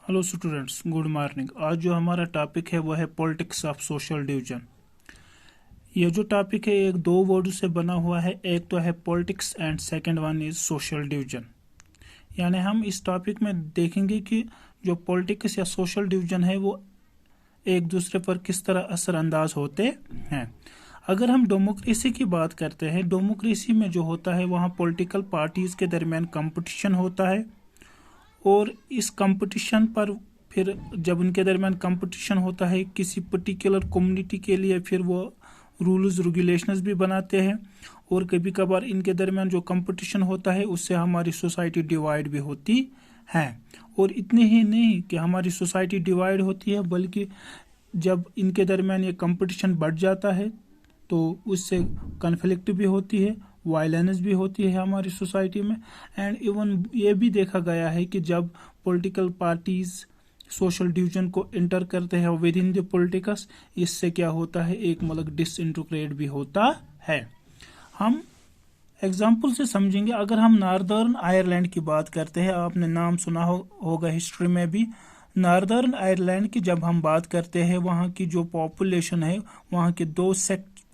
Hello students, good morning. आज जो हमारा टॉपिक है वो है पॉलिटिक्स ऑफ सोशल डिवीजन। ये जो टॉपिक है एक दो वर्ड से बना हुआ है, एक तो है politics and second one is social division. यानी हम इस टॉपिक में देखेंगे कि जो पॉलिटिक्स या सोशल डिवीजन है वो एक दूसरे पर किस तरह असरअंदाज होते हैं। अगर हम डेमोक्रेसी की बात करते हैं, डेमोक्रेसी में जो होता है वहाँ पॉलिटिकल पार्टीज के दरमियान कंपटीशन होता है, और इस कंपटीशन पर फिर जब उनके दरमियान कंपटीशन होता है किसी पर्टिकुलर कम्युनिटी के लिए, फिर वो रूल्स रेगुलेशंस भी बनाते हैं। और कभी कभार इनके दरमियान जो कंपटीशन होता है उससे हमारी सोसाइटी डिवाइड भी होती है। और इतने ही नहीं कि हमारी सोसाइटी डिवाइड होती है, बल्कि जब इनके दरमियान ये कंपटीशन बढ़ जाता है तो उससे कन्फ्लिक्ट भी होती है, वायलेंस भी होती है हमारी सोसाइटी में। एंड इवन ये भी देखा गया है कि जब पॉलिटिकल पार्टीज सोशल डिवीजन को इंटर करते हैं विद इन द पॉलिटिक्स, इससे क्या होता है, एक मतलब डिसइंटीग्रेट भी होता है। हम एग्जाम्पल से समझेंगे। अगर हम नॉर्दर्न आयरलैंड की बात करते हैं, आपने नाम सुना होगा हिस्ट्री में भी। नॉर्दर्न आयरलैंड की जब हम बात करते हैं, वहाँ की जो पॉपुलेशन है, वहाँ के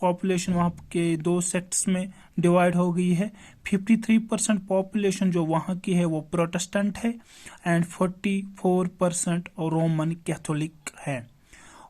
पॉपुलेशन वहाँ के दो सेक्ट्स में डिवाइड हो गई है। 53% पॉपुलेशन जो वहाँ की है वो प्रोटेस्टेंट है एंड 44% रोमन कैथोलिक है।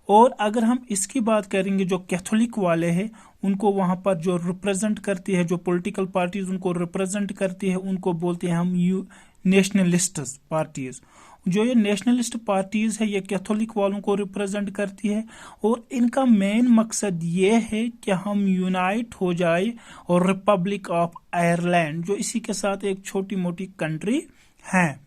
और अगर हम इसकी बात करेंगे, जो कैथोलिक वाले हैं उनको वहाँ पर जो रिप्रेजेंट करती है, जो पॉलिटिकल पार्टीज उनको रिप्रेजेंट करती है, उनको बोलते हैं हम नेशनलिस्ट पार्टीज। जो ये नेशनलिस्ट पार्टीज है ये कैथोलिक वालों को रिप्रेजेंट करती है, और इनका मेन मकसद ये है कि हम यूनाइट हो जाए और रिपब्लिक ऑफ आयरलैंड, जो इसी के साथ एक छोटी मोटी कंट्री है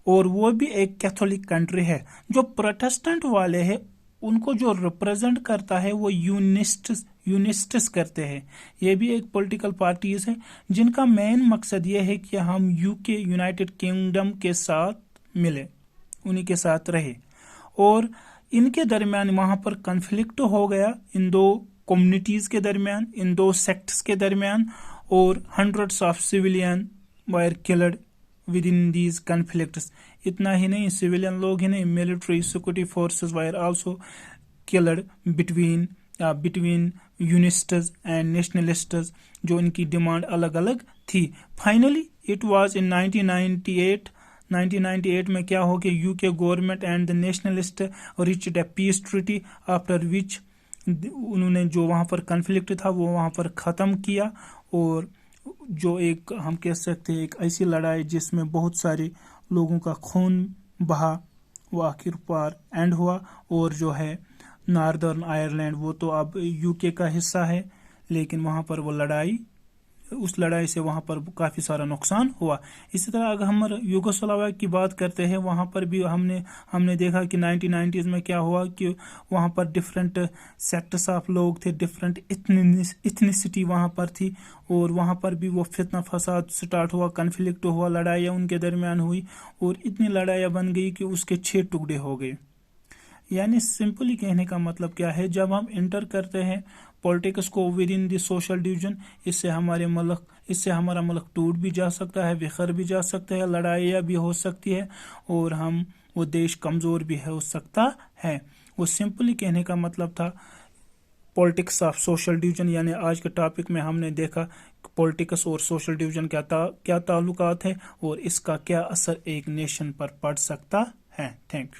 और वो भी एक कैथोलिक कंट्री है। जो प्रोटेस्टेंट वाले हैं उनको जो रिप्रेजेंट करता है वो यूनिस्ट्स करते हैं। ये भी एक पॉलिटिकल पार्टीज है जिनका मेन मकसद ये है कि हम यूके यूनाइटेड किंगडम के साथ मिले, उन्हीं के साथ रहे। और इनके दरमियान वहां पर कन्फ्लिक्ट हो गया इन दो कम्युनिटीज के दरमियान, इन दो सेक्ट्स के दरमियान, और hundreds of civilian were killed within these conflicts. इतना ही नहीं, सिविलियन लोग ही नहीं, military security forces were also killed between unionists and nationalists, जो इनकी डिमांड अलग अलग थी। फाइनली इट वाज इन 1998 में क्या हो गया, UK government and the nationalist reached a peace treaty, after which उन्होंने जो वहां पर कन्फ्लिक्ट था वो वहां पर खत्म किया। और जो एक हम कह सकते हैं एक ऐसी लड़ाई जिसमें बहुत सारे लोगों का खून बहा, वो आखिर पार एंड हुआ। और जो है नॉर्दर्न आयरलैंड वो तो अब यूके का हिस्सा है, लेकिन वहां पर वो उस लड़ाई से वहां पर काफी सारा नुकसान हुआ। इसी तरह अगर हम यूगोस्लाविया की बात करते हैं, वहां पर भी हमने देखा कि 1990s में क्या हुआ कि वहां पर डिफरेंट सेक्टर्स ऑफ लोग थे, डिफरेंट इथनिसिटी वहां पर थी, और वहां पर भी वो फितना फसाद स्टार्ट हुआ, कन्फ्लिक्ट हुआ, लड़ाइयाँ उनके दरमियान हुई, और इतनी लड़ाइयाँ बन गई कि उसके 6 टुकड़े हो गए। यानी सिंपली कहने का मतलब क्या है, जब हम इंटर करते हैं पॉलिटिक्स को with in the social division, इससे हमारा मुल्क टूट भी जा सकता है, बिखर भी जा सकता है, लड़ाइयाँ भी हो सकती है, और वो देश कमजोर भी हो सकता है। वो सिंपली कहने का मतलब था पॉलिटिक्स ऑफ सोशल डिवीजन। यानी आज के टॉपिक में हमने देखा पॉलिटिक्स और सोशल डिवीजन क्या ताल्लुकात है और इसका क्या असर एक नेशन पर पड़ सकता है। Thank you.